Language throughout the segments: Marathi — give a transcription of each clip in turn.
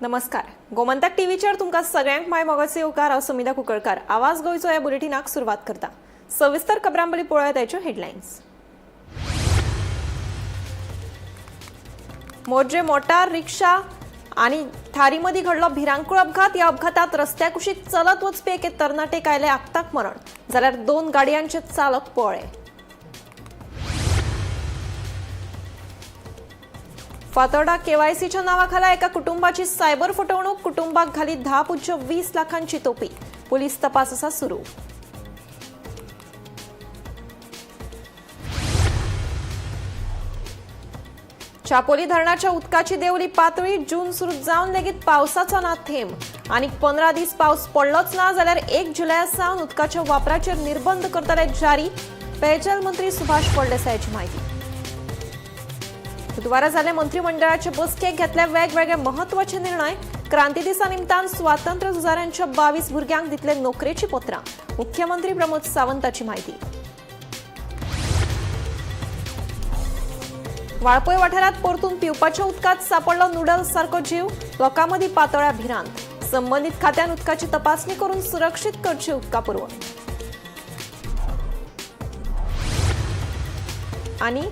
नमस्कार. गोमंतक टीव्हीचेर तुमकां सगळ्यांक माय मोगाचे उपकार हांव सुमिता कुंकळकार. आवाज गोंयचो ह्या बुलेटिनाक सुरवात करता. सविस्तर खबरांबळी पळोवया ताच्यो हेडलायन्स. मोर्जे मोटार रिक्षा आणि थारी मदीं घडलो भिरांकूळ अपघात. ह्या अपघातात रस्त्या कुशीक चलत वचपी एके तरणाटेक आयले आगताक मरण, जाल्यार 2 गाडयांचे चालक पळ्ळे. फातोर्डा केवायसीच्या नावाखाला एका कुटुंबाची सायबर फटवणूक. कुटुंबाक घाली 10.20 लाखांची तोपी. पोलीस तपास आसा सुरू. चापोली धरणाच्या उदकाची देंवली पातळी. जून सुरू जावन लेगीत पावसाचो ना थेंब. आनीक 15 दीस पावस पडलोच ना जाल्यार 1 जुलया सावन उदकाच्या वापराचेर निर्बंध करतले जारी. पेयजल मंत्री सुभाष फळदेसायाची माहिती. बुधवारा जाल्ले मंत्रिमंडळाचे बसकेक घेतले वेगवेगळे महत्वाचे निर्णय. क्रांती दिसा निमतान स्वातंत्र्य झुजाऱ्यांच्या 22 भुरग्यांक दितले नोकरेची पत्रां. मुख्यमंत्री प्रमोद सावंताची माहिती. वाळपय वाठारात परतून पिवपाच्या उदकात सापडलो नूडल्स सारको जीव. लोकांमदी पातळ्या भिरांत. संबंधीत खात्यान उदकाची तपासणी करून सुरक्षीत करची उदका पुरवण. आणि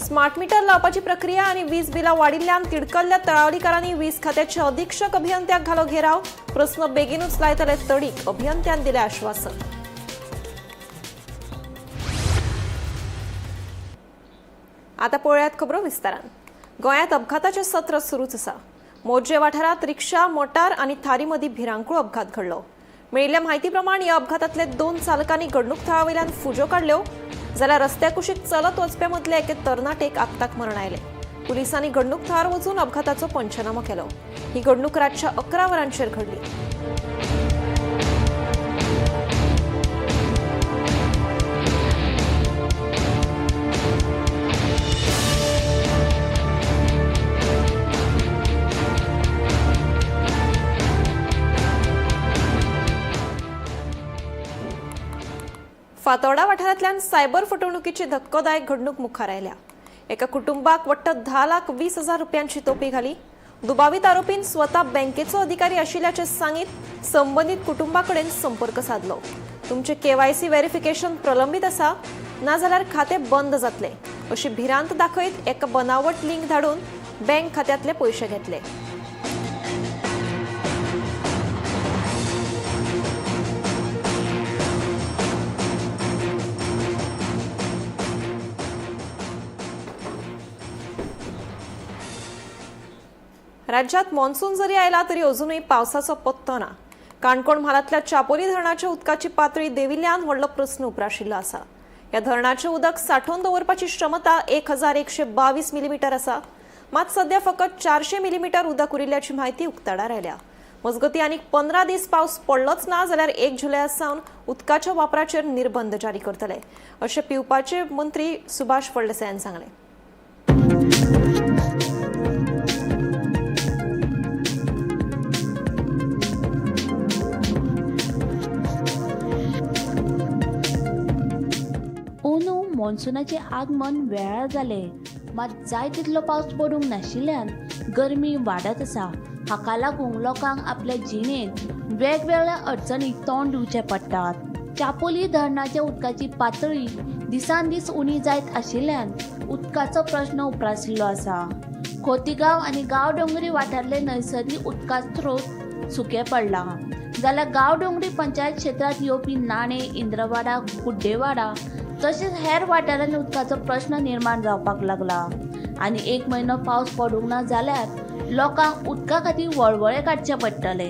स्मार्ट मीटर लावपाची प्रक्रिया आणि वीज बिलां वाडिल्ल्यान तिडकल्ल्या तळावलीकारांनी वीज खात्याचे अधीक्षक अभियंत्याक घालो घेराव. प्रस्न बेगीनूच लायतले तडीक. अभियंत्यान दिले आश्वासन. आता पळयात खबरो विस्तारान. गोंयांत अपघाताचे सत्र सुरूच आसा. मोर्जे वाठारात रिक्षा, मोटार आनी थारी मदीं भिरांकूळ अपघात घडलो. मेळिल्ल्या म्हायती प्रमाण ह्या अपघातांतले 2 चालकांनी घडणूक थळावयल्यान फुजो काडल्यो, जाल्यार रस्त्या कुशीक चलत वचपे मदले एके तरणाटेक आगताक मरण आयले. पुलिसांनी घडणूक थळार वचून अपघाताचो पंचनामो केलो. ही घडणूक रातच्या 11 वरांचेर घडली. फातोर्डा वाठारांतल्यान सायबर फटवणुकीची धक्कोदायक घडणूक मुखार आयल्या. एका कुटुंबाक वट्ट 10,20,000 रुपयांची तोपी घाली. दुबावीत आरोपीन स्वता बँकेचो अधिकारी आशिल्ल्याचे सांगीत संबंधित कुटुंबाकडेन संपर्क साधलो. तुमचे केवायसी व्हेरिफिकेशन प्रलंबित आसा, नाजाल्यार खाते बंद जातले अशी भिरांत दाखयत एका बनावट लिंक धाडून बँक खात्यांतले पयशे घेतले. राज्यात मॉन्सून जरी आयला तरी अजूनही पावसाचो पत्तो ना. काणकोण म्हालांतल्या चापोली धरणाच्या उदकाची पातळी देंविल्ल्यान व्हडलो प्रस्न उप्राशिल्लो आसा. ह्या धरणाचें उदक सांठोवन दवरपाची क्षमता 1122 मिलीमीटर आसा. मात सध्या फकत 400 मिलीमीटर उदक उरिल्ल्याची म्हायती उक्ताडार आयल्या. मजगतीं आनीक 15 दीस पावस पडलोच ना जाल्यार 1 जुलया सावन उदकाच्या वापराचेर निर्बंध जारी करतले अशें पिवपाचे मंत्री सुभाष फळदेसायान सांगलें. मॉन्सूनाचे आगमन वेळार जाले, मात जाय तितलो पावस पडूंक नाशिल्ल्यान गरमी वाडत आसा. हाका लागून लोकांक आपल्या जिणेंत वेगवेगळ्या अडचणीक तोंड दिवचें पडटात. चापोली धरणाच्या उदकाची पातळी दिसान दीस उणी जायत आशिल्ल्यान उदकाचो प्रश्न उप्राशिल्लो आसा. खोतीगांव आनी गांवडोंगरी वाठारांतले नैसर्गिक उदकाचो स्रोत सुके पडला, जाल्यार गांवडोंगरी पंचायत क्षेत्रांत येवपी नाणे, इंद्रवाडा, कुड्डेवाडा तशेंच हेर वाठारांनी उदकाचो प्रश्न निर्माण जावपाक लागला. आनी 1 म्हयनो पावस पडूंक ना जाल्यार लोकांक उदका खातीर वळवळे काडचे पडटले.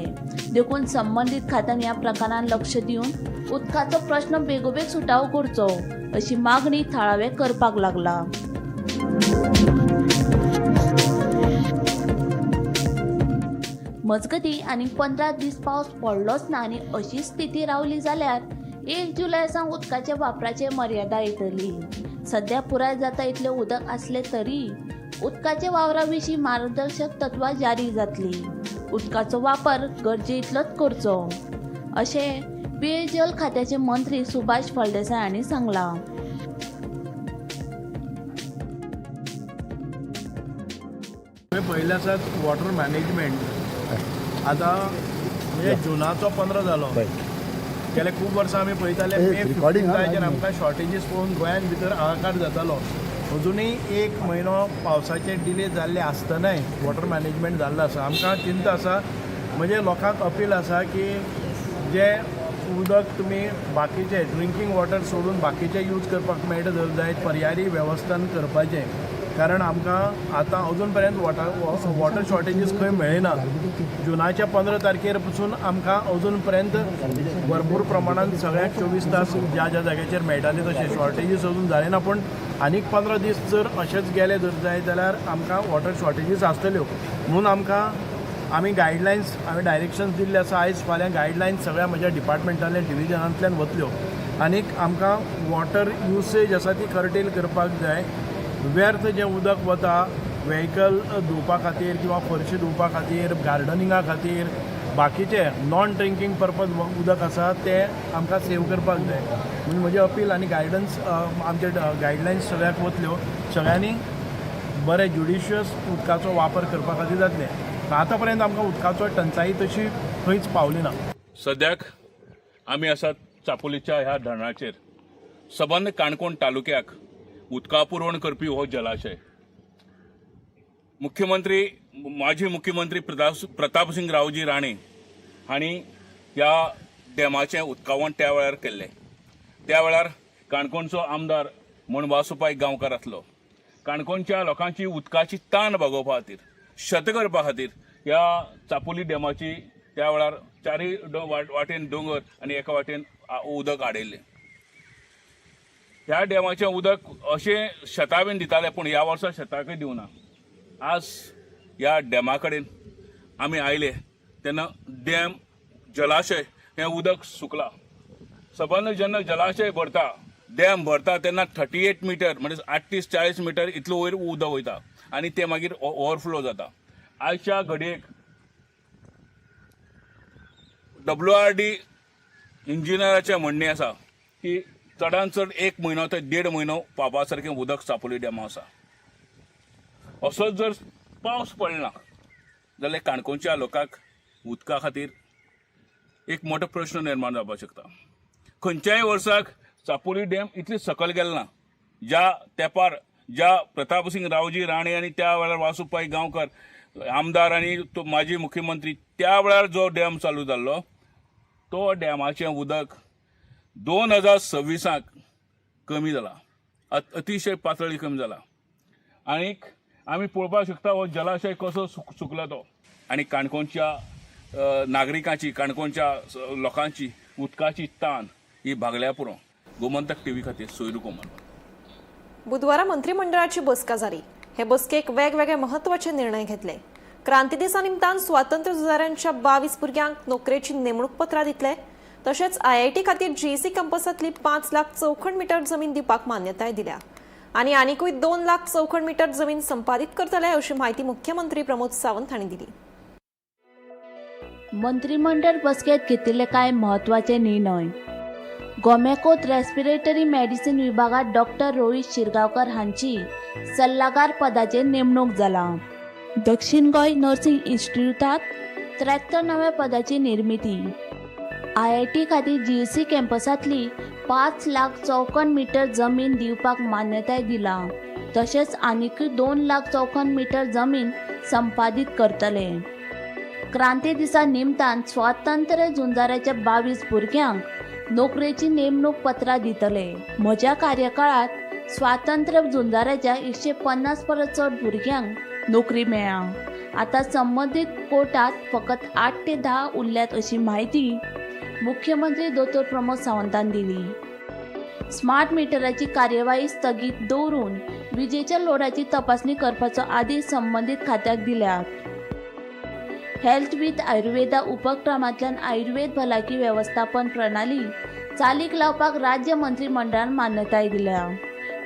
देखून संबंधीत खात्यान ह्या प्रकारान लक्ष दिवन उदकाचो प्रश्न बेगोबेग सुटावो करचो अशी मागणी थळावे करपाक लागला. मजगतीं आनीक 15 दीस पावस पडलोच ना आनी अशी स्थिती रावली जाल्यार 1 जुलया सावन उदकाच्या वापराचेर मर्यादा येतली. सध्या पुराय जाता इतलें उदक आसले तरी उदकाच्या वापरा विशीं मार्गदर्शक तत्वां जारी जातली. उदकाचो वापर गरजे इतलोच करचो अशें पेयजल खात्याचे मंत्री सुभाष फळदेसाय हांणी सांगलां. पहिल्याचाच वॉटर मॅनेजमेंट आतां म्हणजे जुनाचो 15 जालो. गेले खूब वर्सां आमी पळयताले मे 15 आमकां शॉर्टेजीस पळोवन गोंयान भितर हाहाकार जातालो. अजुनूय 1 म्हयनो पावसाचे डिले जाल्ले आसतनाय वॉटर मॅनेजमेंट जाल्लो आसा. आमकां चिंता आसा, म्हणजे लोकांक अपील आसा की जे उदक तुमी बाकीचे ड्रिंकींग वॉटर सोडून बाकीचे यूज करपाक मेळटा जायत पर्यायी वेवस्थान करपाचें. कारण आमकां आतां अजून पर्यंत वॉटर शॉर्टेजीस खंय मेळना. जुनाच्या 15 तारखेर पसून आमकां अजून पर्यंत भरपूर प्रमाणांत सगळ्याक 24 तास ज्या ज्या जाग्याचेर मेळटाले तशे शॉर्टेजीस अजून जाले ना. पूण आनीक 15 दीस जर अशेंच गेले जर जायत जाल्यार आमकां वॉटर शॉर्टेजीस आसतल्यो. म्हणून आमी गायडलायन्स डायरेक्शन्स दिल्ले आसा. आयज फाल्यां गायडलायन्स सगळ्या म्हज्या डिपार्टमेंटांतल्या डिविजनांतल्यान वतल्यो. आनीक आमकां वॉटर युसेज आसा ती कर्टेल करपाक जाय. व्यर्थ जें उदक वता व्हेकल धुवपा खातीर किंवा फरशी धुवपा खातीर, गार्डनिंगा खातीर, बाकीचे नॉन ड्रिंकींग पर्पज उदक आसा तें आमकां सेव करपाक जाय. म्हणजे म्हजें अपील आनी गायडन्स आमचे गायडलायन्स सगळ्याक वतल्यो. सगळ्यांनी बरे ज्युडिशियस उदकाचो वापर करपा खातीर जातलें. आतां पर्यंत आमकां उदकाचो टंचाई तशी खंयच पावली ना. सद्याक आमी आसात चापोलीच्या ह्या धरणाचेर. सबंद काणकोण तालुक्याक उदका पुरवण करपी हो जलाशय. माजी मुख्यमंत्री प्रतापसिंग रावजी राणे हांणी ह्या डॅमाचें उदकावण त्या वेळार केल्लें. त्या वेळार काणकोणचो आमदार म्हूण वासुपाय गांवकार आसलो. काणकोणच्या लोकांची उदकाची ताण भागोवपा खातीर, शेत करपा खातीर ह्या चापोली डॅमाची त्या वेळार चारय वाटेन दोंगर आनी एका वाटेन उदक आडयल्लें. ह्या डॅमाचें उदक अशें शेता बीन दिताले, पूण ह्या वर्सा शेताकय दिवना. आज ह्या डॅमा कडेन आमी आयले तेन्ना डॅम जलाशय हें उदक सुकलां. सबंद जेन्ना जलाशय भरता, डॅम भरता तेन्ना 38 मिटर म्हणजे 38-40 मिटर इतलो वयर उदक वयता आनी तें मागीर ओवरफ्लो जाता. आयच्या घडयेक WRD इंजिनियराचें म्हणणें आसा की चडांत चड 1 म्हयनो ते 1.5 म्हयनो पावपा सारकें उदक चापोली डॅमा आसा. असोच जर पावस पडना जाल्यार काणकोणच्या लोकांक उदका खातीर एक मोठो प्रश्न निर्माण जावपाक शकता. खंयच्याय वर्साक चापोली डॅम इतली सकयल गेलो ना. ज्या तेंपार ज्या प्रतापसिंग रावजी राणे आनी त्या वेळार वासुपाई गांवकर आमदार आनी तो माजी मुख्यमंत्री त्या वेळार जो डॅम चालू जाल्लो तो डॅमाचें उदक 2026 कमी जाला. अतिशय पातळी कमी जाला. आनीक आमी पळोवपाक शकता हो जलाशय कसो सुकला तो. आनी काणकोणच्या नागरिकांची, काणकोणच्या लोकांची उदकाची ताण ही भागल्या पुरो. गोमंतक TV खातीर सोयरू कोमल. बुधवारा मंत्रिमंडळाची बसका जाली. हे बसकेक वेगवेगळे महत्वाचे निर्णय घेतले. क्रांती दिसा निमतान स्वातंत्र्य झुजाऱ्यांच्या 22 भुरग्यांक नोकरेची नेमणूक पत्रां दितले. तशेंच IIT खातीर GEC कॅम्पसांतली 5 लाख चौखण मीटर जमीन दिवपाक मान्यताय दिल्या. आनी आनीकूय 2 लाख चौखण मीटर जमीन संपादीत करतले अशी माहिती मुख्यमंत्री प्रमोद सावंत हांणी दिली. मंत्रिमंडळ बसकेत घेतिल्ले कांय म्हत्वाचे निर्णय. गोमेकोत रेस्पिरेटरी मेडिसिन विभागात डॉक्टर रोहित शिरगांवकर हांची सल्लागार पदाचेर नेमणूक जाला. दक्षिण गोंय नर्सिंग इन्स्टिट्यूटात 73 नव्या पदाची निर्मिती. IIT खातीर GEC कॅम्पसांतली 5 लाख चौखण मीटर जमीन दिवपाक मान्यताय दिला. तशेंच आनीकूय 2 लाख चौखण मीटर जमीन संपादीत करतले. क्रांती दिसा निमतान स्वातंत्र्य झुंजाऱ्याच्या 22 भुरग्यांक नोकरेची नेमणूक पत्रां दितले. म्हज्या कार्यकाळात स्वातंत्र्य झुंजाऱ्याच्या 150 परस चड भुरग्यांक नोकरी मेळ्ळा. आतां संबंदीत कोर्टात फकत 8 ते 10 उरल्यात अशी माहिती मुख्यमंत्री दोतोर प्रमोद सावंतान दिली. स्मार्ट मिटराची कार्यवाही स्थगीत दवरून विजेच्या लोडाची तपासणी करपाचो आदेश संबंधीत खात्याक दिल्यात. हेल्थ विथ आयुर्वेदा उपक्रमांतल्यान आयुर्वेद भलायकी वेवस्थापन प्रणाली चालीक लावपाक राज्य मंत्रिमंडळान मान्यताय दिल्या.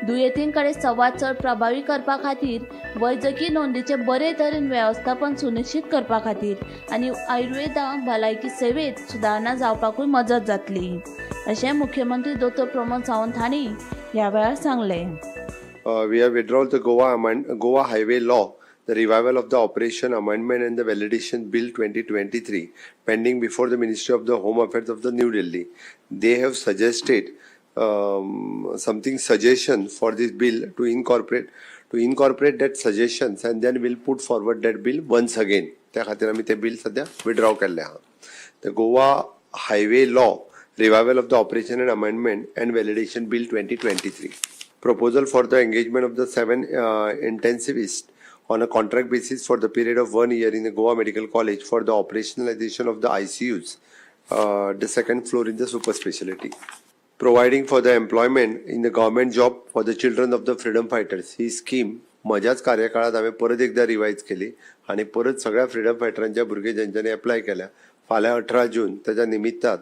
दुयेंतीं कडेन संवाद चड प्रभावी करपा खातीर वैजकी नोंदीचे बरे तरेन वेवस्थापन सुनिश्चित करपा खातीर आनी आयुर्वेदा भलायकी सेवेत सुदारणा जावपाकूय मजत जातली अशें मुख्यमंत्री दोतोर प्रमोद सावंत हांणी ह्या वेळार सांगलें. We have withdrawn the Goa Highway Law the revival of the Operation Amendment and the Validation Bill 2023 pending before the Ministry of the Home Affairs of the New Delhi. They have suggested something suggestion for this bill to incorporate that suggestions, and then we'll put forward that bill once again. त्या खातीर आमी ते बिल सध्या विड्रॉ केल्ले आहा. The Goa Highway Law Revival of the Operation and Amendment and Validation Bill 2023. Proposal for the engagement of the 7 intensivists on a contract basis for the period of 1 year in the Goa Medical College for the operationalization of the ICUs, the second floor in the super specialty. Providing for the employment in the government job for the children of the freedom fighters. He scheme म्हज्याच कार्यकाळात हांवें परत एकदा रिवायज केली आनी परत सगळ्या फ्रीडम फायटरांच्या भुरगे ज्यांच्यानी एप्लाय केल्या फाल्यां 18 जून त्याच्या निमित्तान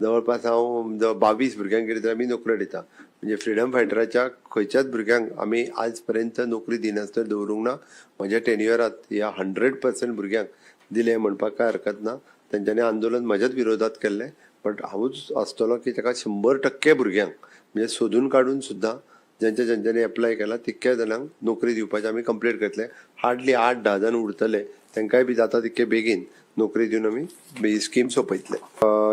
जवळपास हांव 22 भुरग्यांक कितें तरी आमी नोकऱ्यो दिता. म्हणजे फ्रीडम फायटराच्या खंयच्याच भुरग्यांक आमी आज पर्यंत नोकरी दिनासतना दवरूंक ना. म्हज्या टेन्युअरांत ह्या 100% भुरग्यांक दिले म्हणपाक काय हरकत ना. तेंच्यांनी आंदोलन म्हज्याच विरोधात केल्लें, बट हांवूच आसतलो की ताका 100% भुरग्यांक म्हणजे सोदून काडून सुद्दां ज्यांच्यानी एप्लाय केला तितक्या जाणांक नोकरी दिवपाचें आमी कंप्लीट करतले. हार्डली 8-10 जण उरतले, तांकांय बी जाता तितके बेगीन नोकरी दिवन आमी ही स्कीम सोंपयतले.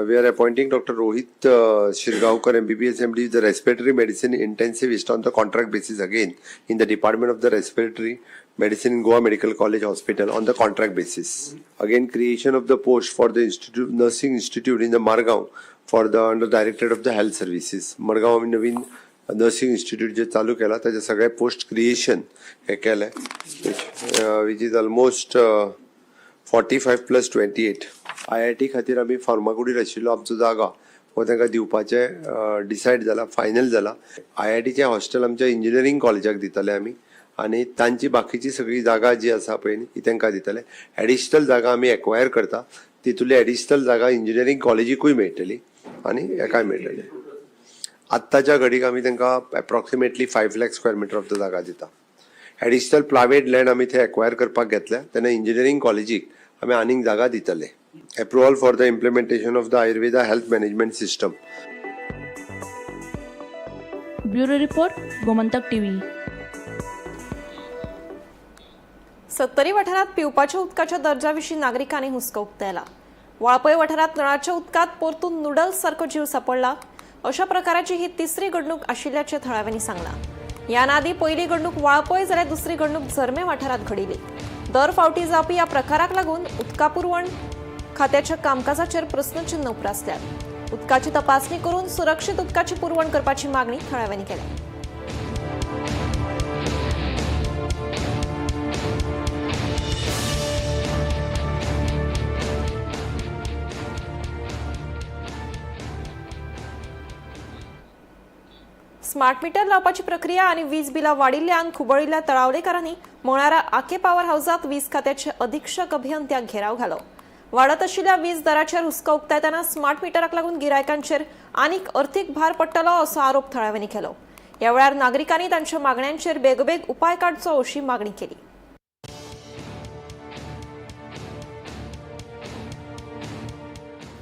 We are appointing doctor Rohit Shirgaonkar MBBS MD the respiratory medicine intensivist on the contract basis again in the department of the respiratory medicine in Goa Medical College Hospital on the contract basis. Again, creation of the post for the nursing institute in the Margaon for the under directorate of the health services. Margaon Naveen nursing institute जे चालू केला त्याचे सगळे पोस्ट क्रिएशन हे केले, विच इज ऑलमोस्ट 45+28. IIT खातीर आमी फार्मागुडीर आशिल्लो आमचो जागा हो तांकां दिवपाचे डिसायड जाला, फायनल जाला. IITचे हॉस्टेल आमच्या इंजिनियरींग कॉलेजाक दितले आमी आनी तांची बाकीची सगळी जागा जी आसा पळय ही तांकां दितले. एडिशनल जागा आमी एक्वायर करता, तितूंतली एडिशनल जागा इंजिनियरींग कॉलेजीकूय मेळटली आनी हेकाय मेळटली. आत्ताच्या घडीक आमी तांकां approximately 5 lakh square metre of the जागा दिता. एडिशनल प्रायवेट लँड आमी थंय एक्वायर करपाक घेतल्या तेन्ना इंजिनियरींग कॉलेजीक आमी आनीक जागा दितले. Approval for the implementation of the Ayurveda health management system. Bureau report, Gomantak TV. Sattari वाठारात पिवपाच्या उदकाच्या दर्जाविशीं नागरिकांनी हुस्को उक्तायला. वाळपय वाठारात नळाच्या उदकात परतून नूडल्स सारको जीव सापडला. अशा प्रकाराची ही तिसरी घडणूक आशिल्ल्याचे थळाव्यांनी सांगला. या नादी पहिली घडणूक वाळपय जाल्यार दुसरी घडणूक झरमे वाठारात घडिल्ली. दर फावटी जावपी ह्या प्रकाराक लागून उदका पुरवण खात्याच्या कामकाजाचेर प्रस्नचिन्ह उप्रासल्यात. उदकाची तपासणी करून सुरक्षीत उदकाची पुरवण करपाची मागणी थळाव्यांनी केल्या. स्मार्ट मीटर लावपाची प्रक्रिया आणि वीज बिलां वाडिल्ल्यान खुबळिल्ल्या तळावलेकारांनी मंगळारा आके पॉवर हाऊसात वीज खात्याचे अधीक्षक अभियंत्याक घेराव घालो. वाडत आशिल्ल्या वीज दराचेर हुस्को उक्तायतना स्मार्ट मिटराक लागून गिरायकांचेर आनीक अर्थीक भार पडटलो असो आरोप थळाव्यांनी केलो. ह्या वेळार नागरिकांनी तांच्या मागण्यांचेर बेगबेग उपाय काडचो अशी मागणी केली.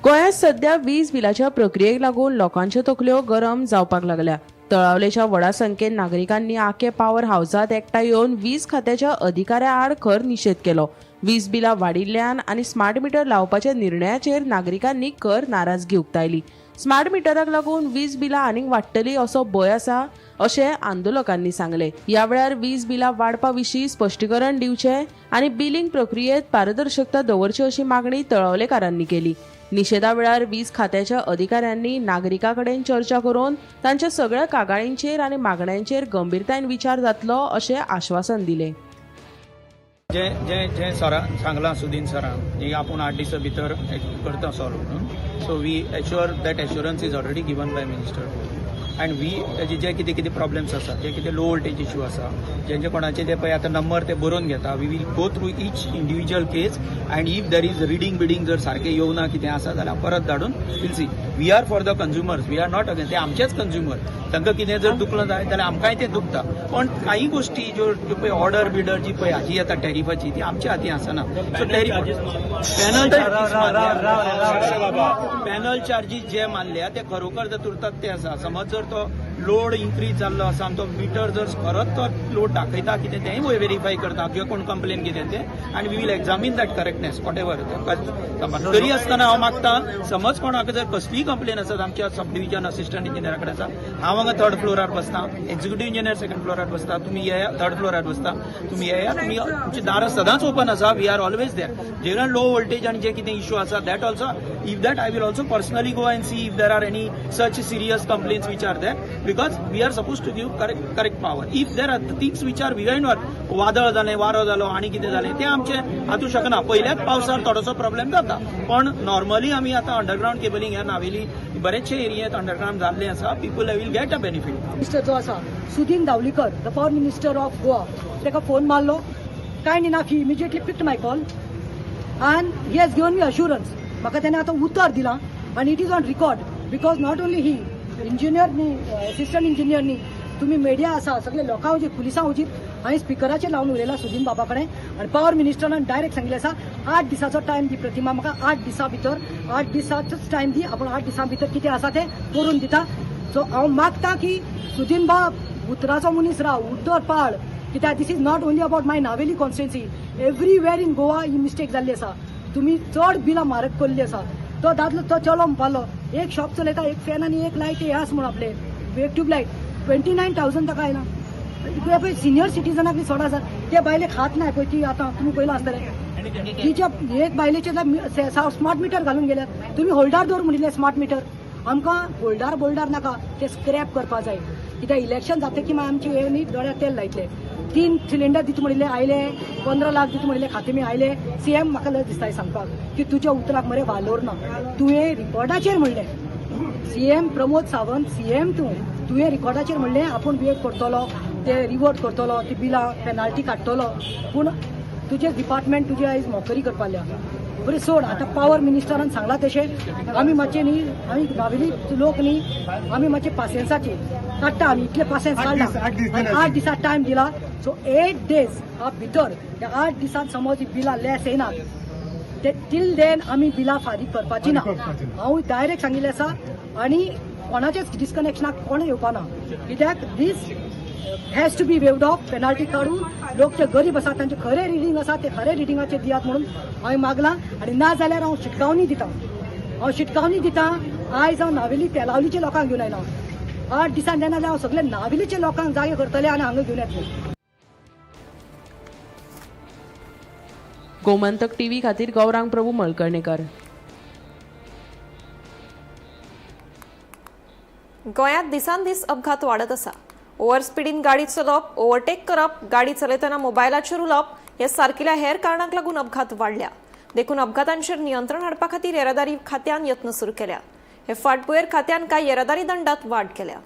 गोंयांत सध्या वीज बिलाच्या प्रक्रियेक लागून लोकांच्यो तकल्यो गरम जावपाक लागल्या. तळावलेच्या व्हडा संख्येन नागरिकांनी आके पॉवर हाऊसात एकठांय येवन वीज खात्याच्या अधिकाऱ्या आड खर निशेध केलो. वीज बिलां वाडिल्ल्यान आनी स्मार्ट मिटर लावपाच्या निर्णयाचेर नागरिकांनी खर नाराजगी उक्तायली. स्मार्ट मिटराक लागून वीज बिलां आनीक वाडटली असो भंय आसा अशें आंदोलकांनी सांगले. ह्या वेळार वीज बिलां वाडपा विशीं स्पश्टीकरण दिवचें आनी बिलिंग प्रक्रियेत पारदर्शकता दवरची अशी मागणी तळावलेकारांनी केली. निषेधा वेळार वीज खात्याच्या अधिकाऱ्यांनी नागरिकां कडेन चर्चा करून तांच्या सगळ्या कागाळींचेर आनी मागण्यांचेर गंभीरतायेन विचार जातलो अशें आश्वासन दिलें. जे सरान सांगलां सुदीन सरान की आपूण 8 दिसां भितर करता सॉल्व म्हणून. So we assure that assurance is already given by minister. And we तेजे जे कितें प्रॉब्लेम्स आसा, जे कितें लो वोल्टेज इश्यू आसा, जेंचे कोणाचे ते पळय आतां नंबर ते बरोवन घेता. We will go through each individual case and if there is reading bidding जर सारकें येवना कितें आसा जाल्यार परत धाडून will see. We are for the consumers, we are not again. ते आमचेच कन्झ्युमर, तांकां कितें जर दुखलं जाय जाल्यार आमकांय तें दुखता. पण काही गोष्टी ज्यो पळय ऑर्डर बिडर जी पळय हाजी येता टॅरिफाची ती आमच्या हाती आसना. सो पॅनल चार्जीस जे मानल्या ते खरोखर जर तुरतात ते आसा. समज जर तो लोड इन्क्रीज जाल्लो आसा आनी तो मिटर जर खरोच तो लोड दाखयता कितें तेंय व्हेरीफाय करता किंवा कोण कंप्लेन कितें तें आनी we will examine that correctness whatever तरी आसतना हांव मागता समज कोणाक जर कसलीय कंप्लेन आसत आमच्या सब डिव्हिजन असिस्टंट इंजिनियरा कडेन आसा हांव हांगा थर्ड फ्लोरार बसता एक्झिक्युटीव इंजिनियर सेकंड फ्लोरार बसता तुमी येया थर्ड फ्लोरार बसता तुमी येया तुमी तुमची दारां सदांच ओपन आसा वी आर ऑलवेज देर जेन्ना लो वोल्टेज आनी जे कितें इश्यू आसा that also if that I will also personally go and see if there are any such serious complaints which are there because we are suppose to give correct power if there are things which are behind वादळ जालें वारो जालो आनी कितें जालें तें आमचें हातूंक शकना पयल्याच पावसार थोडोसो प्रॉब्लेम जाता पण नॉर्मली आमी आतां अंडरग्राउंड केबलिंग ह्या नावेली बरेचशे एरियेत अंडरग्राउंड जाल्ले आसा people will get a benefit. Minister जो आसा Sudin Dhavalikar the power minister of Goa ताका फोन मारलो kind enough he immediately picked my call and he has given me assurance म्हाका ताणें आतां उतर दिलां आनी it is on record because not only he इंजिनियरनी असिस्टंट इंजिनियरनी तुम्ही मीडिया आसा सगळे लोकां वचीत पुलिसां वचीत हांवें स्पिकराचेर लावन उलयला सुदीन बाबा कडेन आनी पॉवर मिनिस्टरान डायरेक्ट सांगिल्लें आसा 8 दिसाचो टायम दी प्रतिमा म्हाका 8 दिसां भितर 8 दिसाचोच टायम दी आपूण 8 दिसां भितर कितें आसा तें करून दिता सो हांव मागता की सुदीन बाब उतराचो मनीस राव उतर पाळ कित्याक this is not only about my Navelim constituency everywhere in Goa ही मिस्टेक जाल्ली आसा तुमी चड बिलां म्हारग केल्ली आसा तो दादलो तो चलो म्हणपालो एक शॉप चलयता एक फॅन आनी एक लायट हे आसा म्हण आपले एक ट्यूबलायट 29,000 ताका आयला पळय सिनियर सिटीजनाक 16,000 ते बायलेक हात नाही पळय ती आतां तुमी पयलो आसतलें तिच्या एक बायलेचे स्मार्ट मिटर घालून गेल्यात तुमी होल्डार दवर म्हणिल्लें स्मार्ट मिटर आमकां होल्डार नाका ते स्क्रॅप करपा जाय कित्याक इलेक्शन जातकीर की आमचे हे न्ही दोळ्यार तेल लायतले 3 सिलिंडर दिता म्हणिल्ले आयले 15 लाख दिता म्हणिल्ले खातेमी आयले सीएम म्हाका लज दिसता सांगपाक की तुज्या उतराक मरे वालोर ना तुवें रिकॉर्डाचेर म्हणलें सीएम प्रमोद सावंत सीएम तुवें रिकॉर्डाचेर म्हणलें आपूण बिहेव करतलो ते रिवर्ट करतलो ती बिलां पेनाल्टी काडटलो पूण तुजें डिपार्टमेंट तुजी आयज मोकरी करपा लागल्या बरें सोड आतां पॉवर मिनिस्टरान सांगलां तशें आमी मातशें न्ही आमी गांवली लोक न्ही आमी मातशे पासियन्साचे काडटा आमी इतले पासियन्स काडला 8 दिसा टायम दिला सो 8 डेज भितर त्या 8 दिसांत समज ही बिलां लेस येयनात ते टील देन आमी बिलां फारीक करपाची ना हांव डायरेक्ट सांगिल्लें आसा आनी कोणाचेच डिस्कनेक्शनाक कोण येवपा ना कित्याक this has to be waived off penalty काडून लोक जे गरीब आसा तांचे खरें रिडींग आसा ते खरें रिडिंगाचेर दियात म्हणून हांवें मागलां आनी ना जाल्यार हांव शिटकावनी दितां आयज हांव नावेली तेलावलीच्या लोकांक घेवन आयलां 8 दिसान जेन्ना हांव सगळे नावेलीच्या लोकांक जागे करतले आनी हांगा घेवन येतले. गोमंतक टीव्ही खातीर गौरांग प्रभू मळकर्णेकर. गोंयांत दिसान दीस अपघात वाडत आसा. ओव्हर स्पिडीन गाडी चलोवप ओव्हरटेक करप गाडी चलयतना मोबायलाचेर उलोवप हे सारकिल्या हेर कारणांक लागून अपघात वाडल्या देखून अपघातांचेर नियंत्रण हाडपा खातीर येरादारी खात्यान यत्न सुरू केल्या. हे फाटभुंयेर खात्यान कांय येरादारी दंडात वाड केल्या.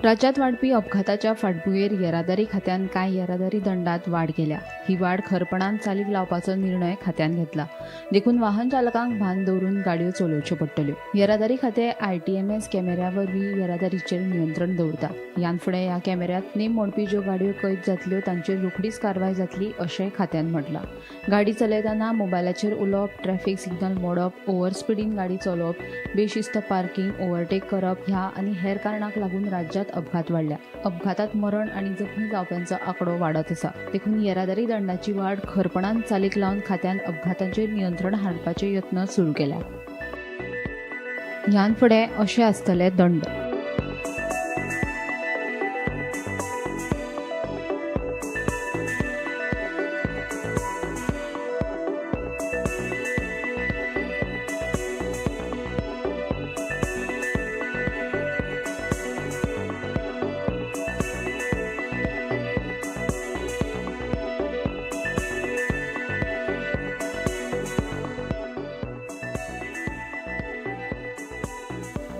राज्यात वाढपी अपघाताच्या फाटभुंयेर येरादारी खात्यान कांय येरादारी दंडात वाड केल्या. ही वाड खरपणान चालीक लावपाचो निर्णय खात्यान घेतला देखून वाहन चालकांक भान दवरून गाडयो चलोवच्यो पडटल्यो. येरादारी खातें ITMS कॅमेऱ्या वरवीं येरादारीचेर नियंत्रण दवरता. ह्यान फुडें ह्या कॅमेऱ्यात नेम मोडपी ज्यो गाडयो कैद जातल्यो तांचेर रोखडीच कारवाय जातली अशेंय खात्यान म्हटलां. गाडी चलयतना मोबायलाचेर उलोवप ट्रॅफिक सिग्नल मोडप ओव्हर स्पिडीन गाडी चलोवप बेशिस्त पार्किंग ओव्हरटेक करप ह्या आनी हेर कारणांक लागून राज्यात अपघात वाडल्या. अपघातात मरण आनी जखमी जावप्यांचो आंकडो वाडत आसा देखून येरादारी दंडाची वाड खरपणान चालीक लावन खात्यान अपघातांचेर नियंत्रण हाडपाचे यत्न सुरू केल्या. ह्यान फुडें अशें आसतले दंड.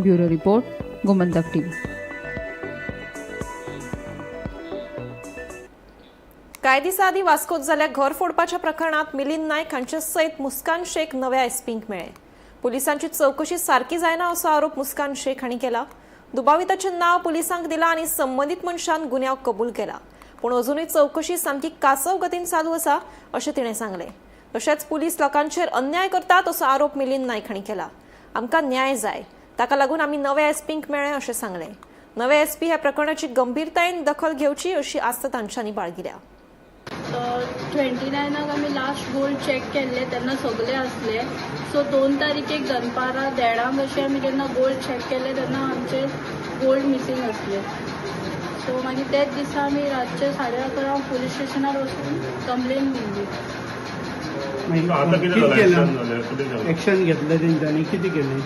Bureau report Gomantak TV. कांय दिसा आदी वास्कोत जाल्ल्या घर फोडपाच्या प्रकरणात मिलिंद नायक हांचे सयत मुस्कान शेख नव्या एसपींक मेळ्ळे. पुलिसांची चवकशी सारकी जायना असो आरोप मुस्कान शेख हांणी केला. दुबाविताचें नांव पुलिसांक दिलां आनी संबंदीत मनशान गुन्यांव कबूल केला पूण अजूनय चवकशी सामकी कासव गतीन चालू आसा अशें तिणें सांगलें. तशेंच पुलीस लोकांचेर अन्याय करतात असो आरोप मिलिंद नायक हांणी केला. आमकां न्याय जाय ताका लागून आमी नव्या एसपींक मेळ्ळे अशें सांगलें. नवे एसपी ह्या प्रकरणाची गंभीरतायेन दखल घेवची अशी आस्त तांच्यांनी बाळगिल्या. 29 आमी लास्ट गोल्ड चेक केल्ले तेन्ना सगळे आसले. सो 2 तारीखेक दनपारां 1:30 अशें आमी जेन्ना गोल्ड चेक केल्ले तेन्ना आमचे गोल्ड मिसींग आसले. सो मागीर तेच दिसा आमी रातचे 11:30 पुलीस स्टेशनार वचून कंप्लेन दिल्ली. एक्शन घेतलें तेंच्यांनी कितें केलें?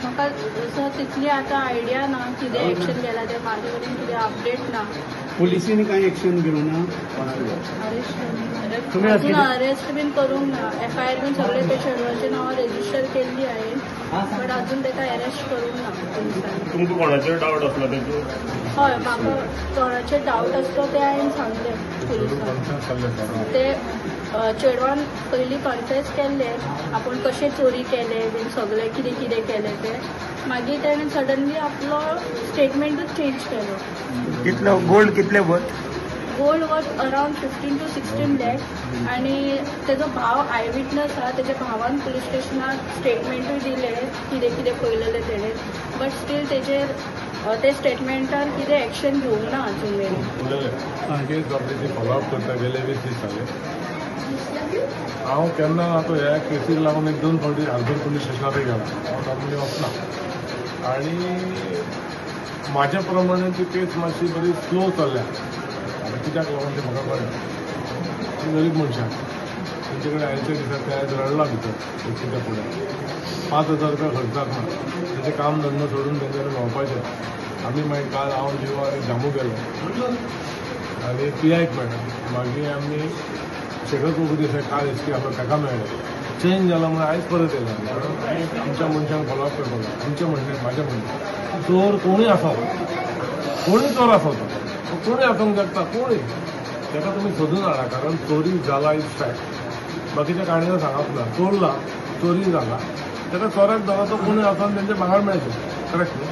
म्हाका सो तितली आतां आयडिया ना कितें एक्शन केलां तें म्हाजे कडेन कितें अपडेट ना. पुलिसींनी कांय एक्शन घेवना? अजून अरेस्ट बीन करूंक ना. FIR बीन सगळे ते चेडवाच्या नांवार रेजिस्टर केल्ली हांवें, बट अजून ताका अरेस्ट करूंक ना पुलिसांनी. तुमकां कोणाचेर डावट आसलो तेजो? हय, म्हाका कोणाचेर डावट आसलो ते हांवें सांगलें पुलिसांक. ते चेडवान पयलीं कन्फेस केल्ले आपूण कशें चोरी केले बीन सगळें कितें कितें केलें तें. मागीर ताणें सडनली आपलो स्टेटमेंटूच चेंज केलो. कितलो गोल्ड कितले worth? Gold worth around 15 to 16 lakh. आनी तेजो भाव आय विटनस आहा, तेज्या भावान पुलीस स्टेशनार स्टेटमेंटूय दिले कितें कितें पळयलेलें तेणें, बट स्टील तेजेर ते स्टेटमेंटार कितें एक्शन घेवंक ना अजून मेरेन. फॉलोअप करता गेले 20 दीस जाले. हांव केन्ना आतां ह्या केसीक लागून 1-2 फावटी हालगूर पुलीस स्टेशनारय गेला. हांव नॉर्मली वचना आनी म्हाज्या प्रमाणे ती केस मातशी बरी स्लो चल्ल्या. कित्याक लागून तें म्हाका कळना. गरीब मनशां तेंचे कडेन आयच्या दिसा ते आयज रडला भितर एसीच्या फुडें 5,000 रुपया खर्चाक ना. तेजें काम धंदो सोडून तेंच्यानी भोंवपाचें. आमी मागीर काल हांव जिवा आनी जामू गेलो आनी PIक मेळ्ळें. मागीर आमी शेखर प्रभू देसाय काल एसपी आसलो ताका मेळ्ळे. चेंज जाला म्हण आयज परत येयला. कारण आमच्या मनशांक फॉलोअप करपाक जाय. आमचें म्हणणें म्हाजें म्हणणें चोर कोणूय आसो, कोणूय चोर आसो तो कोणूय आसूंक शकता. कोणूय ताका तुमी सोदून हाडा. कारण चोरी जाला इज फॅक्ट. बाकीच्या काणयो सांगप ना. चोरला, चोरी जाला, ताका चोराक धरा तो कोणूय आसून तेंचे भांगर मेळचें. करेक्ट न्ही?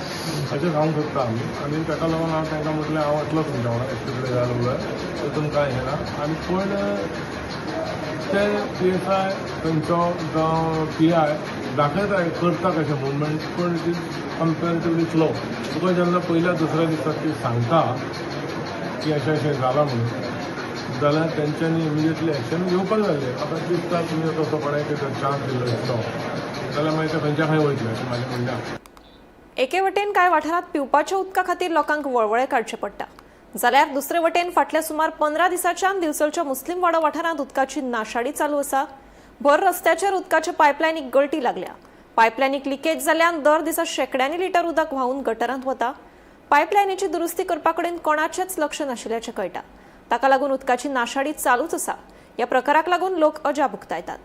अशें सांगूंक सोदता आमी. आनी ताका लागून हांव तांकां म्हटलें हांव वतलो तुमच्या वांगडा एसपी कडेन जाय जाल्यार तितून कांय हें ना. आनी पण ते PSI थंयचो जावं PI दाखयता करता कशें मुवमेंट, पण इट इज कंपेरेटिवली स्लो. तुका जेन्ना पयल्या दुसऱ्या दिसा ती सांगता की अशें अशें जालां म्हणून, जाल्यार तेंच्यांनी इमिजिएटली एक्शन घेवपाक जाय. आतां दिसता तुमी तसो कोणाक चान्स दिल्लो दिसलो जाल्यार मागीर ते खंयच्या खंय वयतले अशें म्हाजें म्हणणें आसा. एके वटेन कांय वाठारांत पिवपाच्या उदका खातीर लोकांक वळवळे काडचे पडटा, जाल्यार दुसरे वटेन फाटल्या सुमार 15 दिसांच्यान दिवचलच्या मुस्लीम वाडो वाठारांत उदकाची नाशाडी चालू आसा. भर रस्त्याचेर उदकाच्या पायपलायनीक गळटी लागल्या. पायपलायनीक लिकेज जाल्ल्यान दर दिसा शेकड्यांनी लिटर उदक व्हांवून गटारांत वता. पायपलायनीची दुरुस्ती करपा कडेन कोणाचेंच लक्ष नाशिल्ल्याचें कळटा. ताका लागून उदकाची नाशाडी चालूच आसा. ह्या प्रकाराक लागून लोक अजाप उक्तायतात.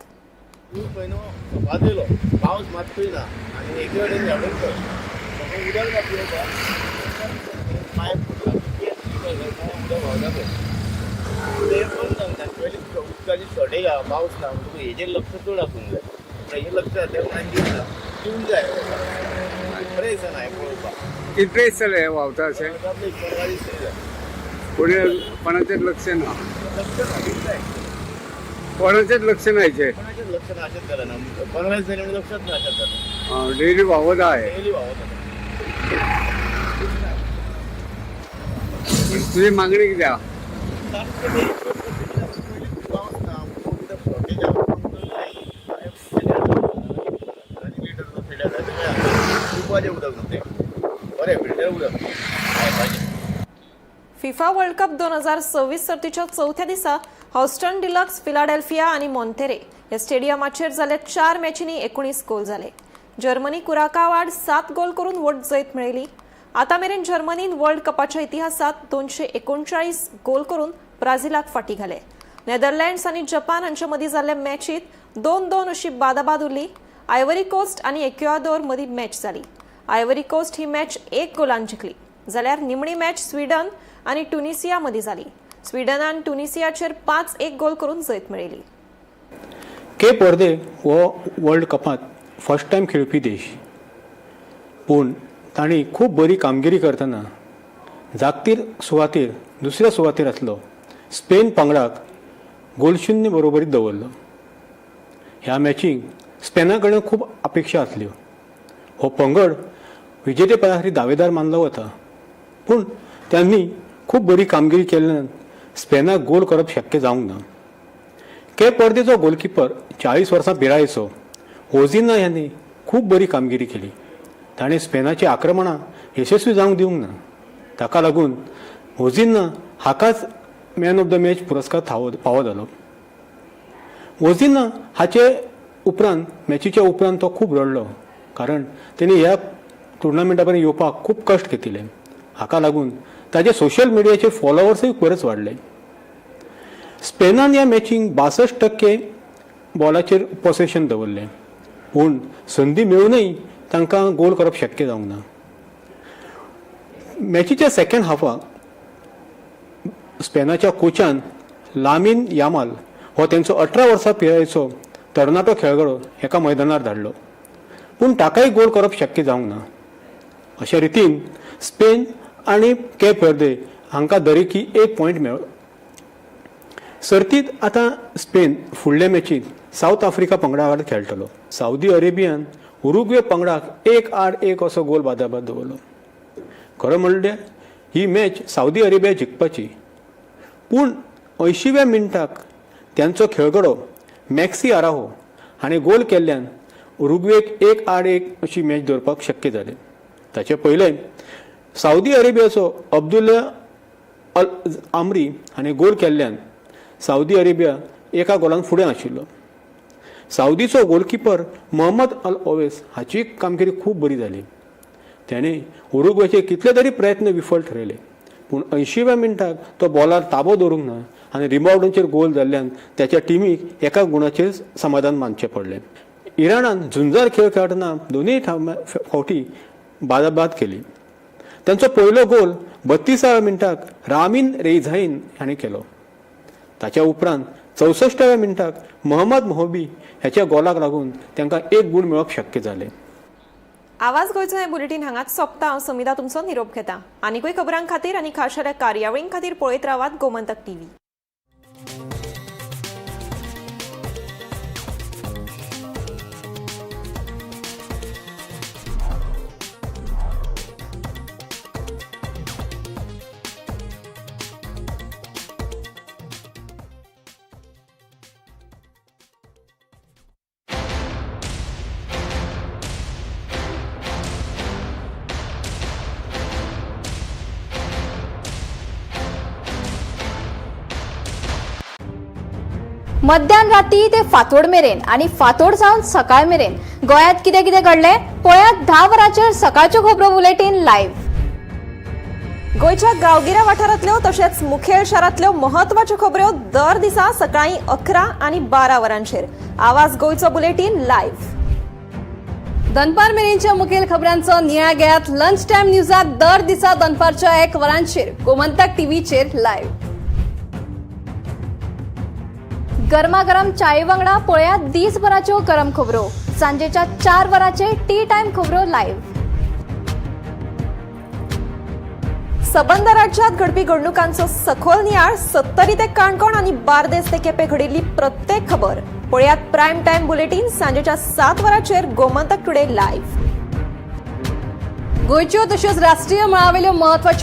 पावस मात पयला आनी एके कडेन उदक उदकाची शॉर्टेज आहा, पावस ना. तुका हेजेर लक्ष चड आसूंक जाय. हे लक्ष दिवंक जाय. बरें दिसना हांवें पळोवपाक. कितले दीस जाले व्हांवता अशें? 15 दीस जाले. कोणाचेच लक्ष ना. लक्ष ना कोणाचेच लक्ष नायचे. कोणाचेच लक्ष ना अशेंच जालें ना. 15 दीस जाले लक्षच ना अशेंच जालें. डेली व्हांवत आहे. डेली व्हांवता. तुझी मागणी कितें आहा? फिफा वर्ल्ड कप 2026 सर्तीच्या चौथ्या दिसा हॉस्टन डिलक्स, फिलाडेल्फिया आणि मॉन्टेरे ह्या स्टेडियमाचेर जाल्ल्या 4 मॅचींनी 19 गोल जाले. जर्मनी कुराकावाड 7 गोल करून वट जैत मेळयली. आता मेरेन जर्मनीन वर्ल्ड कपाच्या इतिहासात 239 गोल करून ब्राझीलाक फाटी घाले. नेदरलँड्स आणि जपान हांच्या मदीं जाल्ल्या मॅचीत 2-2 अशी बादाबाद उरली. आयव्हरी कोस्ट आणि इक्वेडोर मदीं मॅच जाली. आयव्हरी कोस्ट ही मॅच 1 गोलान जिखली, जाल्यार निमणी मॅच स्वीडन आणि ट्युनिसिया मदीं जाली. स्वीडनान ट्युनिसियाचेर 5-1 गोल करून जैत मेळयली. केप वर्दे हो वर्ल्ड कपांत फर्स्ट टायम खेळपी देश, पूण तांणी खूब बरी कामगिरी करतना जागतीर सुवातेर दुसऱ्या सुवातेर आसलो स्पेन पंगडाक गोलशून्य बरोबरीत दवरलो. ह्या मॅचीक स्पेना कडेन खूब अपेक्षा आसल्यो, हो पंगड विजेतेपदासाठी दावेदार मानला वता, पूण त्यांनी खूप बरी कामगिरी केल्यान स्पेनाक गोल करप शक्य जावंक ना. केप वर्देचो गोलकीपर 40 वर्सां पिरायेचो ओझिना ह्याने खूप बरी कामगिरी केली. ताणें स्पेनाची आक्रमणां यशस्वी जावंक दिवंक ना. ताका लागून ओझिना हाकाच मॅन ऑफ द मॅच पुरस्कार फावो जालो. ओझिना हाचे उपरांत मॅचीच्या उपरांत तो खूब रडलो, कारण तेणी ह्या टुर्नामेंटा पर्यंत येवपाक खूब कश्ट घेतिले. हाका लागून ताजे सोशल मिडियाचे फॉलोवर्सूय बरेच वाडले. स्पेनान ह्या मॅचीक 62% बॉलाचेर पोसेशन दवरलें, पूण संदी मेळूनय तांकां गोल करप शक्य जावंक ना. मॅचीच्या सेकंड हाफाक स्पेनाच्या कोचान लामीन यामाल हो तेंचो 18 वर्सां पिरायेचो तरणाटो खेळगडो एका मैदानार धाडलो, पूण ताकाय गोल करप शक्य जावंक ना. अशा रितीन स्पेन आनी केप वर्दे हांकां दरेकी 1 पॉयंट मेळ्ळो. सर्तींत आतां स्पेन फुडले मॅचीत सावथ आफ्रिका पंगडा वांगडा खेळटलो. सावदी अरेबियान उरुग्वे पंगडाक 1-1 असो गोल बादाबाद दवरलो. खरें म्हणल्यार ही मॅच सावदी अरेबिया जिखपाची, पूण 80व्या मिनटाक त्यांचो खेळगडो मॅक्सी आराहो हाणें गोल केल्ल्यान उरुग्वेक 1-1 अशी मॅच दवरपाक शक्य जालें. ताचे पयले सावदी अरेबियाचो अब्दुल्ला अल आमरी हाणें गोल केल्ल्यान सावदी अरेबिया 1 गोलान फुडें आशिल्लो. सावदीचो गोलकीपर मोहम्मद अल ओवेस हाची कामगिरी खूब बरी जाली. त्याने उरुग्वेचे कितले तरी प्रयत्न विफल ठरयले, पूण 80व्या मिनटाक तो बॉलार ताबो दवरूंक ना आनी रिबाउंडाचेर गोल जाल्ल्यान त्याच्या टिमीक 1 गुणाचेर समाधान मानचें पडलें. इराणान झुंजार खेळ खेळटना दोनूय फावटी बादाबाद केली. तांचो पयलो गोल 32व्या मिनटाक रामीन रेझाईन हाणें केलो. ताच्या उपरांत 64व्या मिनटाक मोहम्मद मोहबी ह्याच्या गोलाक लागून तांकां 1 गूण मेळप शक्य जालें. आवाज गोंयचो हें बुलेटिन हांगाच सोंपता. हांव समिता तुमचो निरोप घेता. आनीकूय खबरां खातीर आनी खाशेल्या कार्यावळीं खातीर पळयत रावात गोमंतक टीव्ही. मध्यान राती ते फातोड मेरेन आणि फातोड सावन सकाळ मेरेन गोंयांत कितें कितें घडलें पळयात 10 वरांचेर सकाळच्यो खबरो बुलेटिन लायव्ह. गोंयच्या गांवगिऱ्या वाठारांतल्यो तशेंच मुखेल शारांतल्यो म्हत्वाच्यो खबरो दर दिसा सकाळीं 11 आनी 12 वरांचेर. आवाज गोंयचो बुलेटिन लायव्ह. दनपार मेरेनच्या मुखेल खबरांचो नियाळ घेयात लंच टायम न्यूजात दर दिसा दनपारच्या 1 वरांचेर गोमंतक टीव्हीचेर लायव्ह. गरमागरम चाये वांगडा पळयात दिसभराच्यो गरम खबरो. सांजेच्या 4 वरांचेर टी टायम खबरो लायव्ह. सबंद राज्यात घडपी घडणुकांचो सखोल नियाळ 70 ते काणकोण आनी बार्देस ते केपें घडिल्ली प्रत्येक खबर पळयात प्रायम टायम बुलेटिन सांजेच्या 7 वरांचेर गोमंतक टुडे लायव्ह. गोंयच्यो तशेंच राष्ट्रीय मळावेल्यो महत्वाच्यो